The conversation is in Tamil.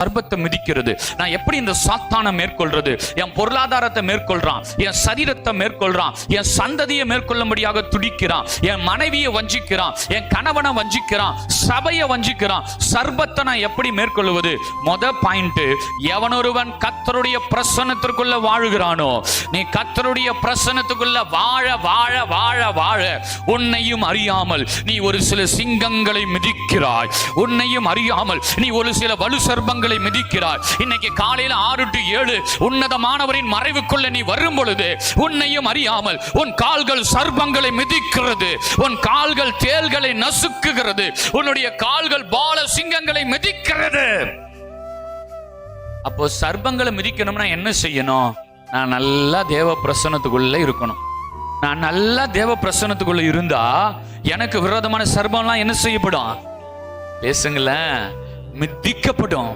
சர்பத்தை மிதிக்கிறது. நான் எப்படி இந்த சாத்தானை மேற்கொள்றது? என் பொருளாதாரத்தை மேற்கொள்றான், என் சரீரத்தை மேற்கொள்றான், என் சந்ததியை மேற்கொள்ளும்படியாக துடிக்கிறான், என் மனைவியை வஞ்சிக்கிறான், என் கணவனை வஞ்சிக்கிறான், சபையை வஞ்சிக்கிறான். சர்பத்தை நான் எப்படி மேற்கொள்வது? பாயிண்ட், எவனொருவன் கர்த்தருடைய பிரசன்னத்திற்குள்ள வாழுகிறானோ, நீ கர்த்தருடைய பிரசன்னத்துக்குள்ள வாழ வாழ வாழ வாழ உன்னையும் அறியாமல் நீ ஒரு சில சிங்கங்களை மிதிக்கிறாய். உன்னையும் அறியாமல் நீ ஒரு சில வலு சர்பங்களை மிதிக்கிறாய். இன்னைக்கு காலையில் 6 to 7 உன்னதமானவரின் மறைவுக்குள்ள நீ வரும் பொழுது உன்னையும் அறியாமல் உன் கால்கள் சர்பங்களை மிதிக்கிறது, உன் கால்கள் தேள்களை நசுக்குகிறது, உன்னுடைய கால்கள் பால சிங்கங்களை மிதிக்கிறது. அப்போ சர்பங்களை மிதிக்கணும்னா என்ன செய்யணும்? நான் நல்லா தேவ பிரசன்னத்துக்குள்ள இருக்கணும். நான் நல்லா தேவ பிரசன்னத்துக்குள்ள இருந்தா எனக்கு விரோதமான சர்பம்லாம் என்ன செய்யப்படும்? பேசுங்களேன், மிதிக்கப்படும்.